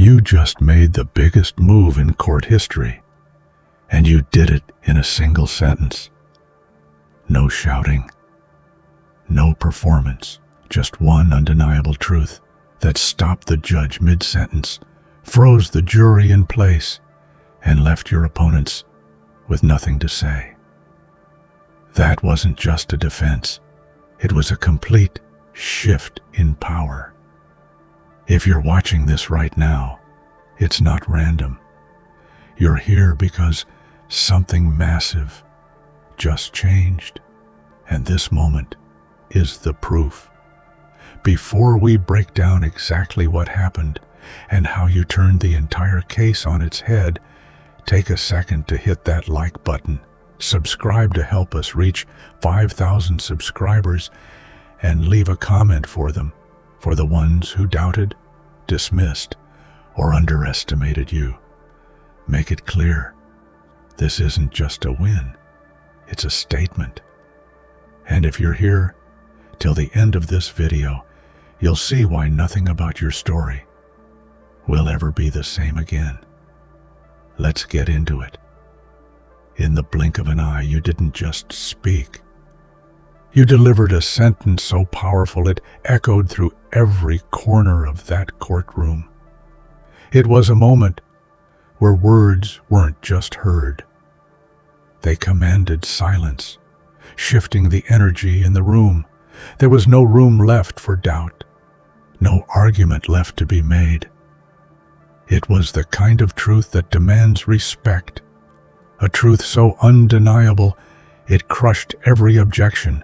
You just made the biggest move in court history, and you did it in a single sentence. No shouting, no performance, just one undeniable truth that stopped the judge mid-sentence, froze the jury in place, and left your opponents with nothing to say. That wasn't just a defense. It was a complete shift in power. If you're watching this right now, it's not random. You're here because something massive just changed, and this moment is the proof. Before we break down exactly what happened and how you turned the entire case on its head, take a second to hit that like button, subscribe to help us reach 5,000 subscribers, and leave a comment for them, for the ones who doubted, dismissed, or underestimated you. Make it clear, this isn't just a win, it's a statement. And if you're here till the end of this video, you'll see why nothing about your story will ever be the same again. Let's get into it. In the blink of an eye, you didn't just speak. You delivered a sentence so powerful it echoed through every corner of that courtroom. It was a moment where words weren't just heard. They commanded silence, shifting the energy in the room. There was no room left for doubt, no argument left to be made. It was the kind of truth that demands respect, a truth so undeniable it crushed every objection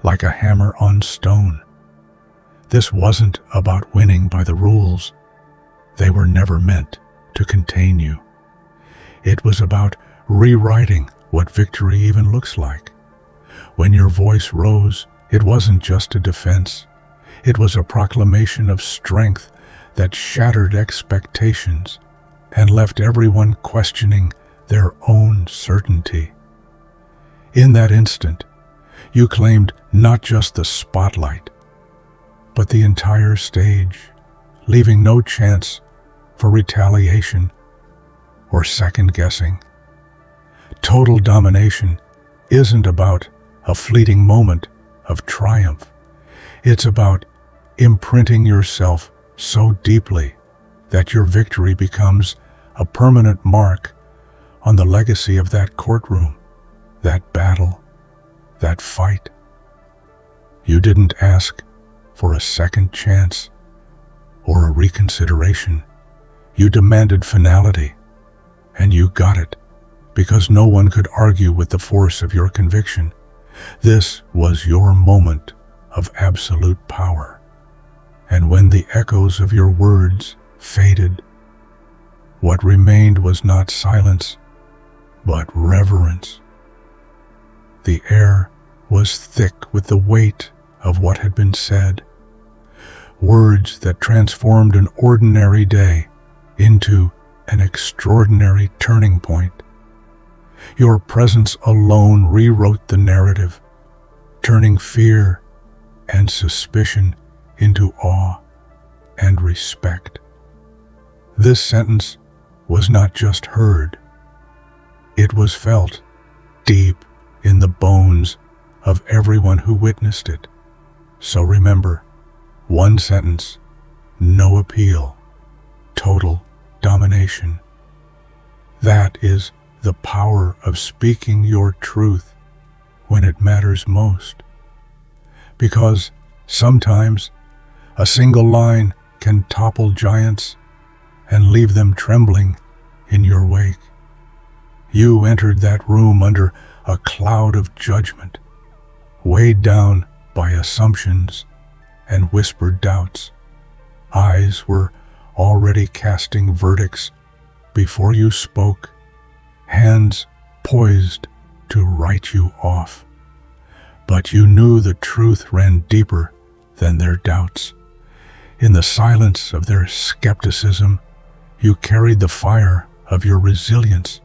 like a hammer on stone. This wasn't about winning by the rules. They were never meant to contain you. It was about rewriting what victory even looks like. When your voice rose, it wasn't just a defense. It was a proclamation of strength that shattered expectations and left everyone questioning their own certainty. In that instant, you claimed not just the spotlight, but the entire stage, leaving no chance for retaliation or second-guessing. Total domination isn't about a fleeting moment of triumph. It's about imprinting yourself so deeply that your victory becomes a permanent mark on the legacy of that courtroom, that battle, that fight. You didn't ask for a second chance or a reconsideration. You demanded finality, and you got it because no one could argue with the force of your conviction. This was your moment of absolute power. And when the echoes of your words faded, what remained was not silence, but reverence. The air was thick with the weight of what had been said, words that transformed an ordinary day into an extraordinary turning point. Your presence alone rewrote the narrative, turning fear and suspicion into awe and respect. This sentence was not just heard, it was felt deep in the bones of everyone who witnessed it. So remember, one sentence, no appeal, total domination. That is the power of speaking your truth when it matters most. Because sometimes a single line can topple giants and leave them trembling in your wake. You entered that room under a cloud of judgment, weighed down by assumptions and whispered doubts. Eyes were already casting verdicts before you spoke, hands poised to write you off. But you knew the truth ran deeper than their doubts. In the silence of their skepticism, you carried the fire of your resilience,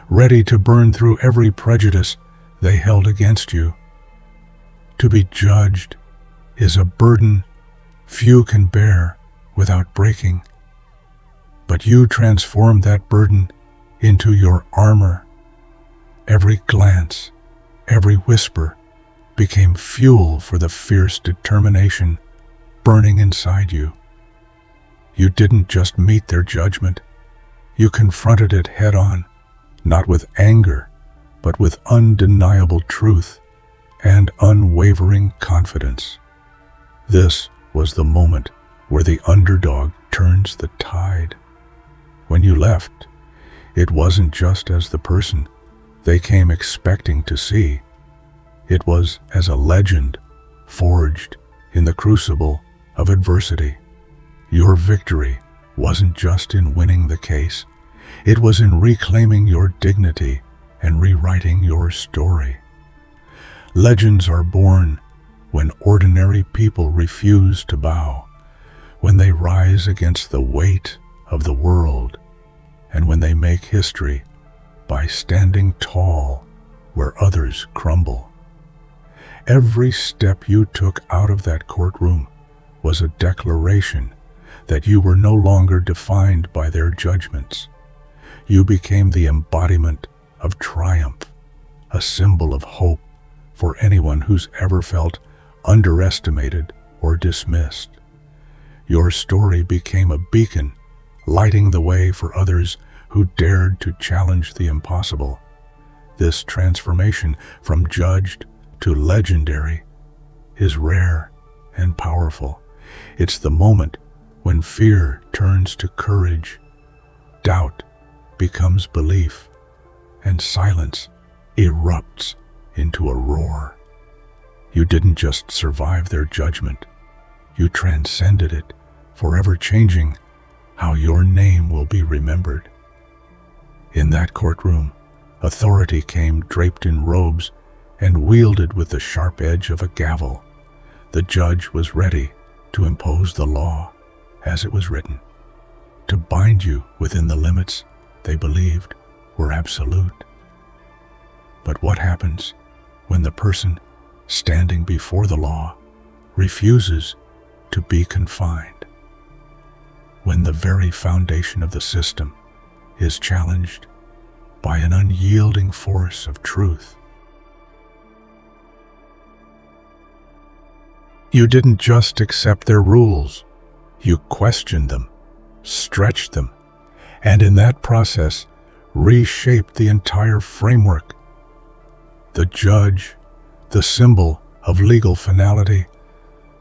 ready to burn through every prejudice they held against you. To be judged is a burden few can bear without breaking. But you transformed that burden into your armor. Every glance, every whisper became fuel for the fierce determination burning inside you. You didn't just meet their judgment, you confronted it head-on, not with anger, but with undeniable truth and unwavering confidence. This was the moment where the underdog turns the tide. When you left, it wasn't just as the person they came expecting to see. It was as a legend forged in the crucible of adversity. Your victory wasn't just in winning the case. It was in reclaiming your dignity and rewriting your story. Legends are born when ordinary people refuse to bow, when they rise against the weight of the world, and when they make history by standing tall where others crumble. Every step you took out of that courtroom was a declaration that you were no longer defined by their judgments. You became the embodiment of triumph, a symbol of hope for anyone who's ever felt underestimated or dismissed. Your story became a beacon, lighting the way for others who dared to challenge the impossible. This transformation from judged to legendary is rare and powerful. It's the moment when fear turns to courage, doubt becomes belief, and silence erupts into a roar. You didn't just survive their judgment, you transcended it, forever changing how your name will be remembered. In that courtroom, authority came draped in robes and wielded with the sharp edge of a gavel. The judge was ready to impose the law as it was written, to bind you within the limits they believed were absolute. But what happens when the person standing before the law refuses to be confined? When the very foundation of the system is challenged by an unyielding force of truth. You didn't just accept their rules, you questioned them, stretched them, and in that process reshaped the entire framework. The judge, the symbol of legal finality,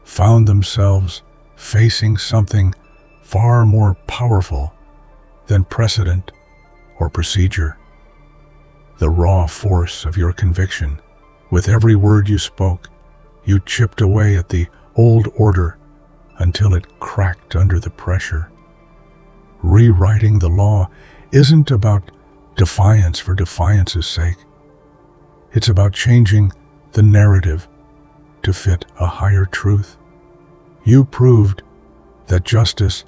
found themselves facing something far more powerful than precedent or procedure. The raw force of your conviction. With every word you spoke, you chipped away at the old order until it cracked under the pressure. Rewriting the law isn't about defiance for defiance's sake. It's about changing the narrative to fit a higher truth. You proved that justice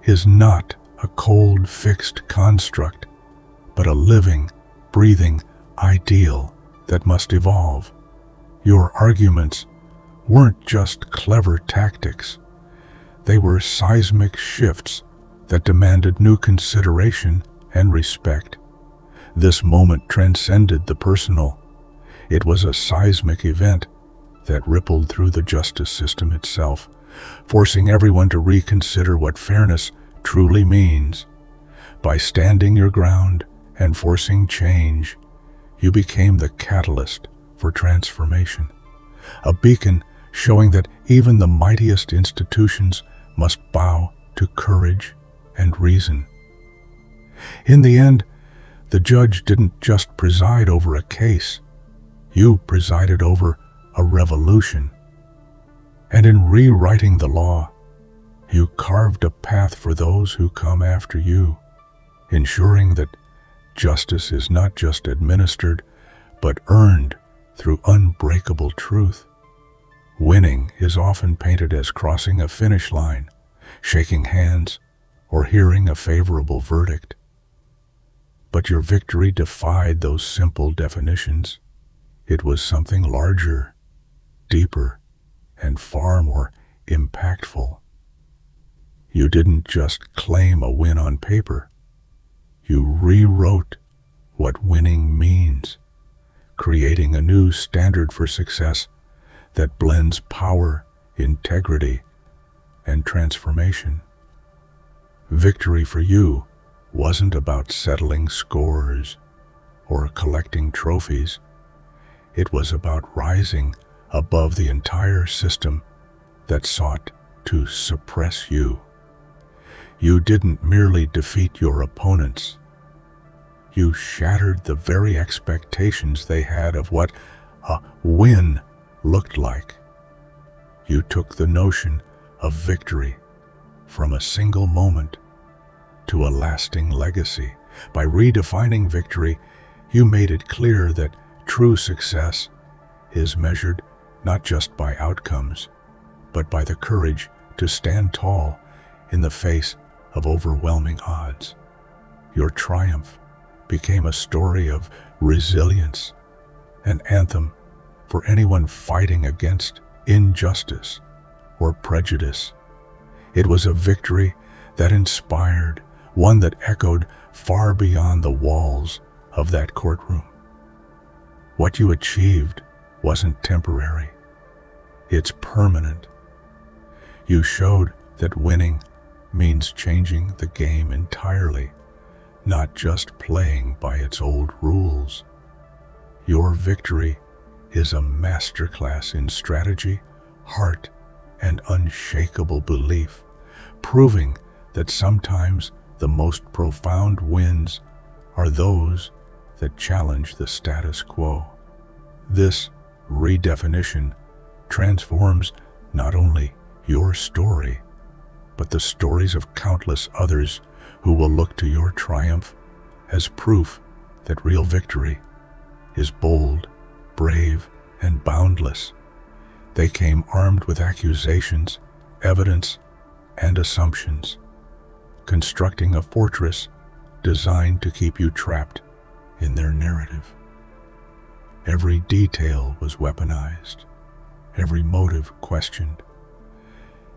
is not a cold, fixed construct, but a living, breathing ideal that must evolve. Your arguments weren't just clever tactics. They were seismic shifts that demanded new consideration and respect. This moment transcended the personal. It was a seismic event that rippled through the justice system itself, forcing everyone to reconsider what fairness truly means. By standing your ground and forcing change, you became the catalyst for transformation, a beacon showing that even the mightiest institutions must bow to courage and reason. In the end, the judge didn't just preside over a case, you presided over a revolution. And in rewriting the law, you carved a path for those who come after you, ensuring that justice is not just administered, but earned through unbreakable truth. Winning is often painted as crossing a finish line, shaking hands, or hearing a favorable verdict. But your victory defied those simple definitions. It was something larger, deeper, and far more impactful. You didn't just claim a win on paper. You rewrote what winning means, creating a new standard for success that blends power, integrity, and transformation. Victory for you wasn't about settling scores or collecting trophies. It was about rising above the entire system that sought to suppress you. You didn't merely defeat your opponents. You shattered the very expectations they had of what a win looked like. You took the notion of victory from a single moment to a lasting legacy. By redefining victory, you made it clear that true success is measured not just by outcomes, but by the courage to stand tall in the face of overwhelming odds. Your triumph became a story of resilience, an anthem for anyone fighting against injustice or prejudice. It was a victory that inspired, one that echoed far beyond the walls of that courtroom. What you achieved wasn't temporary. It's permanent. You showed that winning means changing the game entirely, not just playing by its old rules. Your victory is a masterclass in strategy, heart, and unshakable belief, proving that sometimes the most profound wins are those that challenge the status quo. This redefinition transforms not only your story, but the stories of countless others who will look to your triumph as proof that real victory is bold, brave, and boundless. They came armed with accusations, evidence, and assumptions, constructing a fortress designed to keep you trapped in their narrative. Every detail was weaponized, every motive questioned.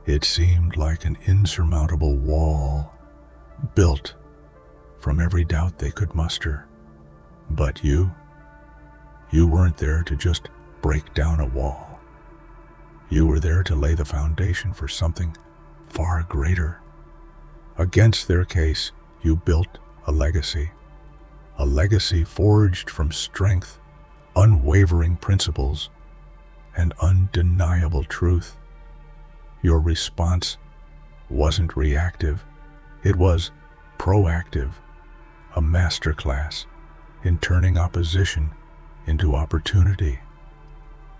It seemed like an insurmountable wall built from every doubt they could muster. But you weren't there to just break down a wall. You were there to lay the foundation for something far greater. Against their case, you built a legacy forged from strength, unwavering principles, and undeniable truth. Your response wasn't reactive, it was proactive, a masterclass in turning opposition into opportunity.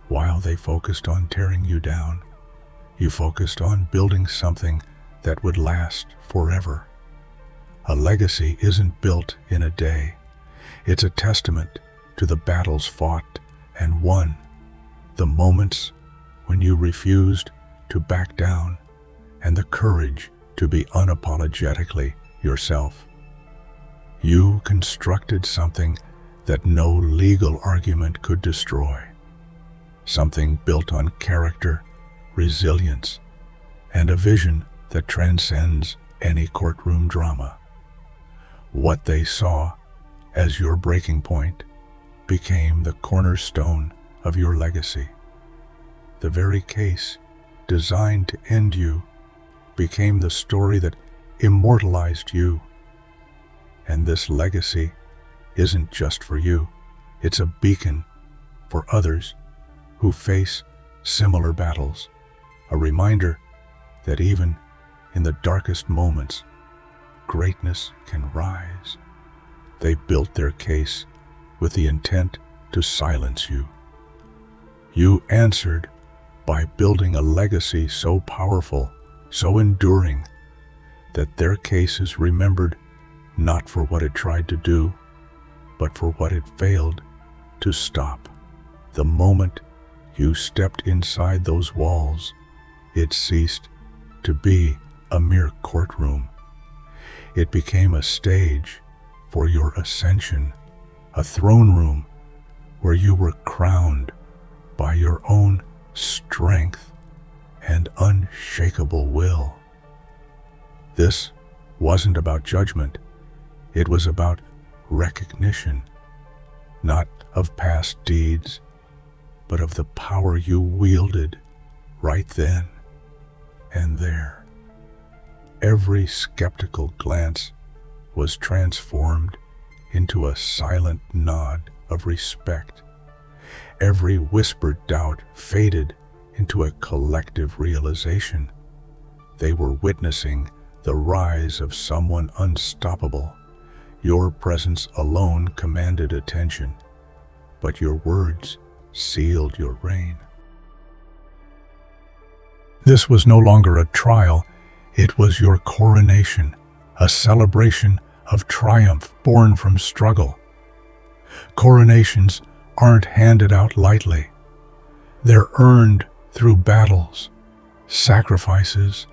While they focused on tearing you down, you focused on building something that would last forever. A legacy isn't built in a day. It's a testament to the battles fought and won, the moments when you refused to back down, and the courage to be unapologetically yourself. You constructed something that no legal argument could destroy, something built on character, resilience, and a vision that transcends any courtroom drama. What they saw as your breaking point became the cornerstone of your legacy. The very case designed to end you became the story that immortalized you. And this legacy isn't just for you, it's a beacon for others who face similar battles, a reminder that even in the darkest moments, greatness can rise. They built their case with the intent to silence you. You answered by building a legacy so powerful, so enduring, that their case is remembered not for what it tried to do, but for what it failed to stop. The moment you stepped inside those walls, it ceased to be a mere courtroom. It became a stage for your ascension, a throne room where you were crowned by your own strength and unshakable will. This wasn't about judgment. It was about recognition, not of past deeds, but of the power you wielded right then and there. Every skeptical glance was transformed into a silent nod of respect. Every whispered doubt faded into a collective realization. They were witnessing the rise of someone unstoppable. Your presence alone commanded attention, but your words sealed your reign. This was no longer a trial, it was your coronation, a celebration of triumph born from struggle. Coronations aren't handed out lightly. They're earned through battles, sacrifices,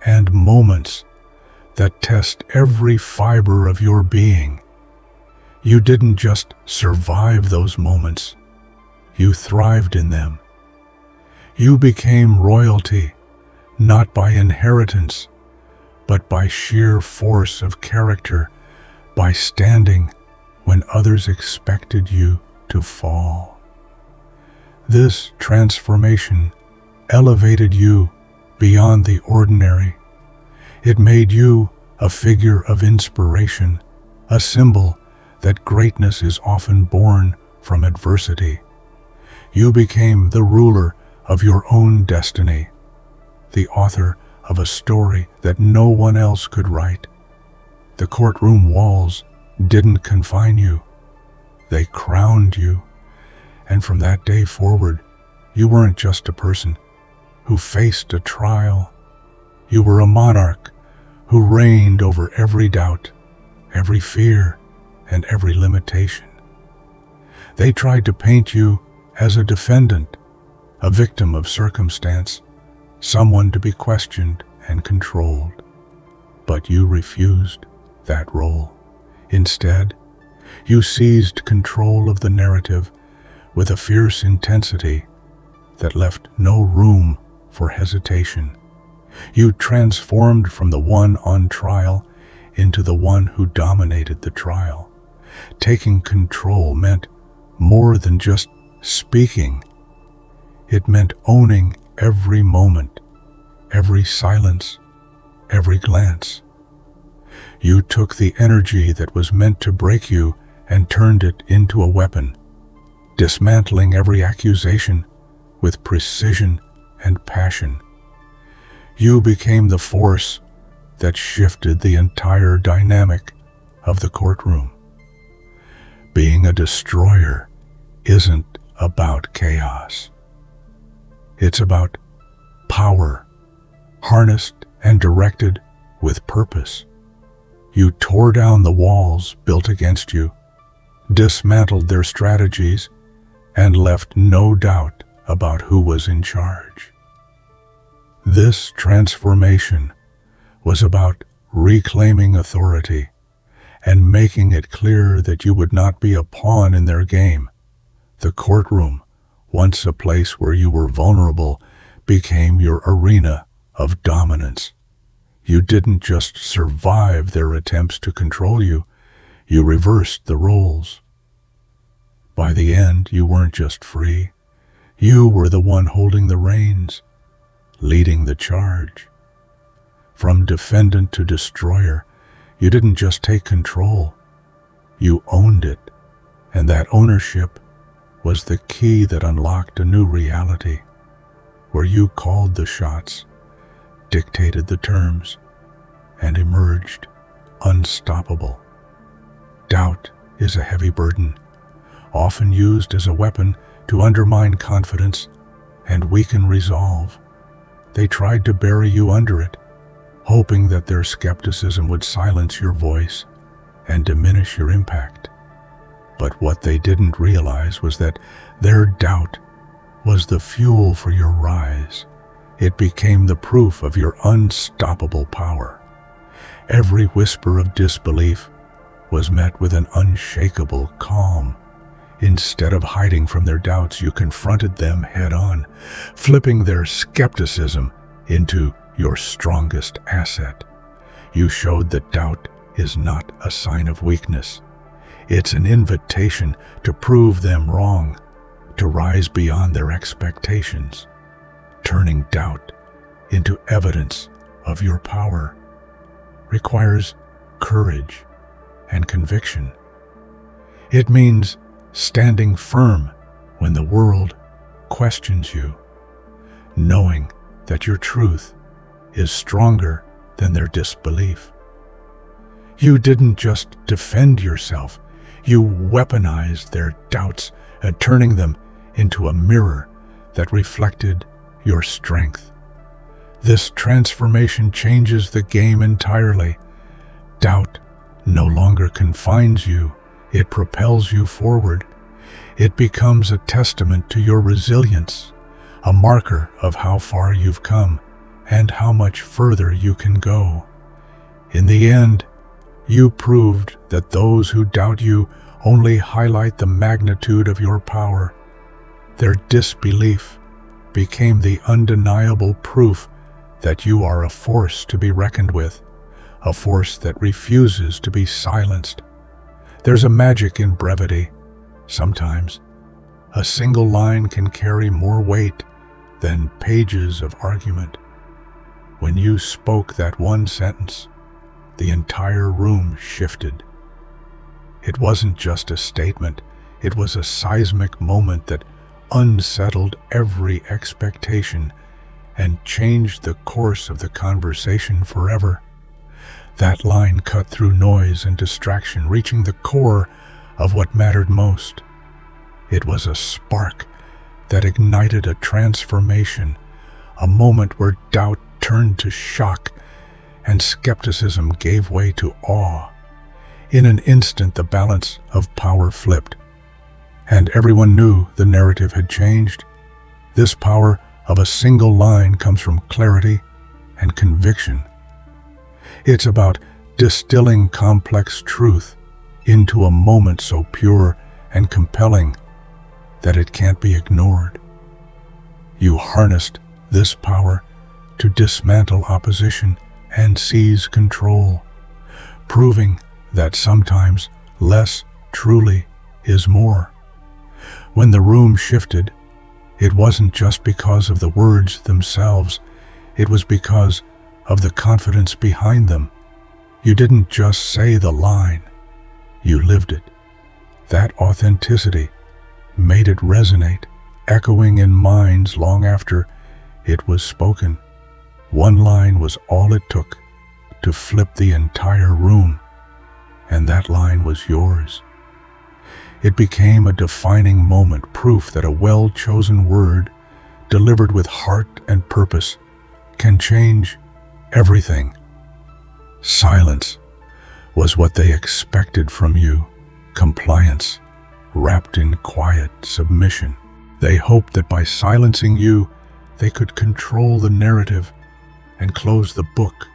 and moments that test every fiber of your being. You didn't just survive those moments, you thrived in them. You became royalty, not by inheritance, but by sheer force of character, by standing when others expected you to fall. This transformation elevated you beyond the ordinary. It made you a figure of inspiration, a symbol that greatness is often born from adversity. You became the ruler of your own destiny, the author of a story that no one else could write. The courtroom walls didn't confine you, they crowned you. And from that day forward, you weren't just a person who faced a trial. You were a monarch who reigned over every doubt, every fear, and every limitation. They tried to paint you as a defendant, a victim of circumstance, someone to be questioned and controlled. But you refused that role. Instead, you seized control of the narrative with a fierce intensity that left no room for hesitation. You transformed from the one on trial into the one who dominated the trial. Taking control meant more than just speaking. It meant owning every moment, every silence, every glance. You took the energy that was meant to break you and turned it into a weapon, dismantling every accusation with precision and passion. You became the force that shifted the entire dynamic of the courtroom. Being a destroyer isn't about chaos. It's about power, harnessed and directed with purpose. You tore down the walls built against you, dismantled their strategies, and left no doubt about who was in charge. This transformation was about reclaiming authority and making it clear that you would not be a pawn in their game. The courtroom, once a place where you were vulnerable, became your arena of dominance. You didn't just survive their attempts to control you, you reversed the roles. By the end, you weren't just free. You were the one holding the reins, leading the charge. From defendant to destroyer, you didn't just take control, you owned it, and that ownership was the key that unlocked a new reality, where you called the shots, dictated the terms, and emerged unstoppable. Doubt is a heavy burden, often used as a weapon to undermine confidence and weaken resolve. They tried to bury you under it, hoping that their skepticism would silence your voice and diminish your impact. But what they didn't realize was that their doubt was the fuel for your rise. It became the proof of your unstoppable power. Every whisper of disbelief was met with an unshakable calm. Instead of hiding from their doubts, you confronted them head-on, flipping their skepticism into your strongest asset. You showed that doubt is not a sign of weakness. It's an invitation to prove them wrong, to rise beyond their expectations. Turning doubt into evidence of your power requires courage and conviction. It means standing firm when the world questions you, knowing that your truth is stronger than their disbelief. You didn't just defend yourself, you weaponized their doubts, turning them into a mirror that reflected your strength. This transformation changes the game entirely. Doubt no longer confines you, it propels you forward. It becomes a testament to your resilience, a marker of how far you've come and how much further you can go. In the end, you proved that those who doubt you only highlight the magnitude of your power. Their disbelief became the undeniable proof that you are a force to be reckoned with, a force that refuses to be silenced. There's a magic in brevity. Sometimes, a single line can carry more weight than pages of argument. When you spoke that one sentence, the entire room shifted. It wasn't just a statement, it was a seismic moment that unsettled every expectation and changed the course of the conversation forever. That line cut through noise and distraction, reaching the core of what mattered most. It was a spark that ignited a transformation, a moment where doubt turned to shock and skepticism gave way to awe. In an instant, the balance of power flipped, and everyone knew the narrative had changed. This power of a single line comes from clarity and conviction. It's about distilling complex truth into a moment so pure and compelling that it can't be ignored. You harnessed this power to dismantle opposition and seize control, proving that sometimes less truly is more. When the room shifted, it wasn't just because of the words themselves, it was because of the confidence behind them. You didn't just say the line, you lived it. That authenticity made it resonate, echoing in minds long after it was spoken. One line was all it took to flip the entire room, and that line was yours. It became a defining moment, proof that a well-chosen word, delivered with heart and purpose, can change everything. Silence was what they expected from you, compliance, wrapped in quiet submission. They hoped that by silencing you, they could control the narrative and close the book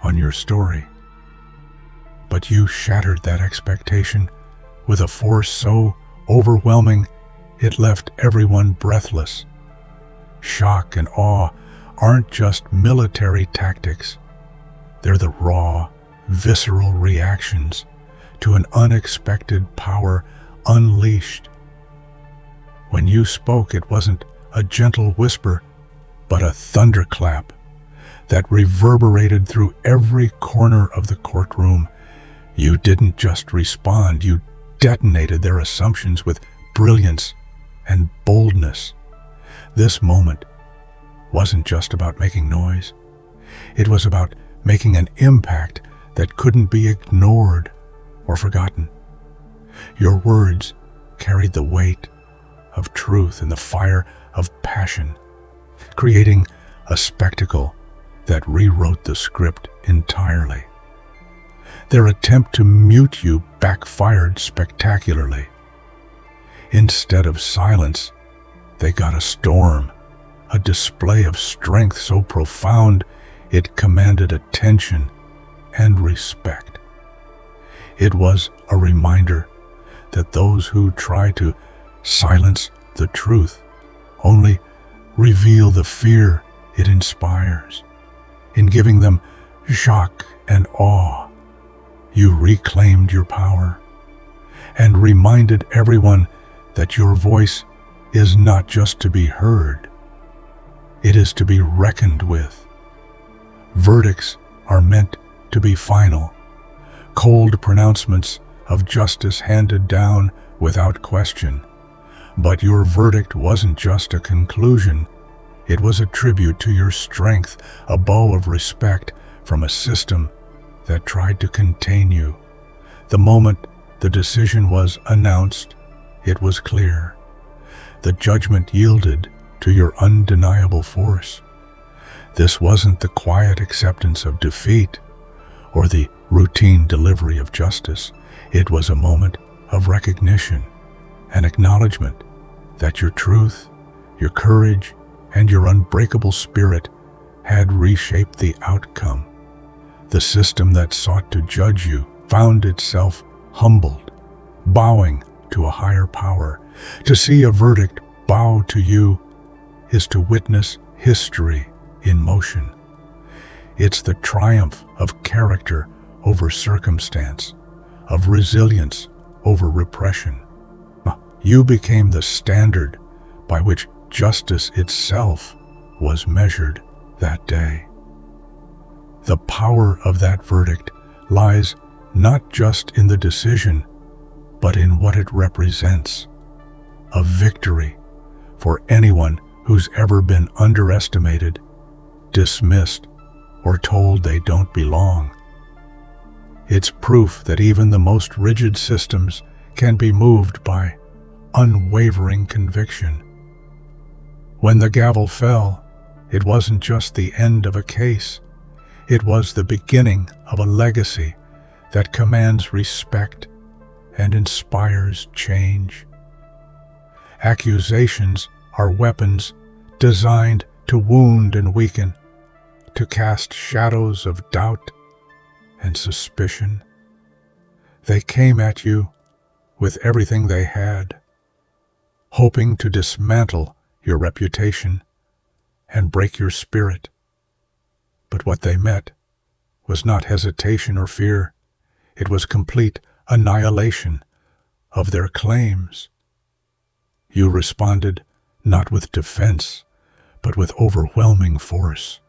on your story. But you shattered that expectation with a force so overwhelming it left everyone breathless. Shock and awe aren't just military tactics. They're the raw, visceral reactions to an unexpected power unleashed. When you spoke, it wasn't a gentle whisper, but a thunderclap that reverberated through every corner of the courtroom. You didn't just respond, you detonated their assumptions with brilliance and boldness. This moment wasn't just about making noise. It was about making an impact that couldn't be ignored or forgotten. Your words carried the weight of truth and the fire of passion, creating a spectacle that rewrote the script entirely. Their attempt to mute you backfired spectacularly. Instead of silence, they got a storm, a display of strength so profound it commanded attention and respect. It was a reminder that those who try to silence the truth only reveal the fear it inspires. In giving them shock and awe. You reclaimed your power and reminded everyone that your voice is not just to be heard, it is to be reckoned with. Verdicts are meant to be final, cold pronouncements of justice handed down without question. But your verdict wasn't just a conclusion, it was a tribute to your strength, a bow of respect from a system that tried to contain you. The moment the decision was announced, it was clear. The judgment yielded to your undeniable force. This wasn't the quiet acceptance of defeat or the routine delivery of justice. It was a moment of recognition, an acknowledgement that your truth, your courage, and your unbreakable spirit had reshaped the outcome. The system that sought to judge you found itself humbled, bowing to a higher power. To see a verdict bow to you is to witness history in motion. It's the triumph of character over circumstance, of resilience over repression. You became the standard by which justice itself was measured that day. The power of that verdict lies not just in the decision, but in what it represents. A victory for anyone who's ever been underestimated, dismissed, or told they don't belong. It's proof that even the most rigid systems can be moved by unwavering conviction. When the gavel fell, it wasn't just the end of a case. It was the beginning of a legacy that commands respect and inspires change. Accusations are weapons designed to wound and weaken, to cast shadows of doubt and suspicion. They came at you with everything they had, hoping to dismantle your reputation and break your spirit. But what they met was not hesitation or fear. It was complete annihilation of their claims. You responded not with defense, but with overwhelming force.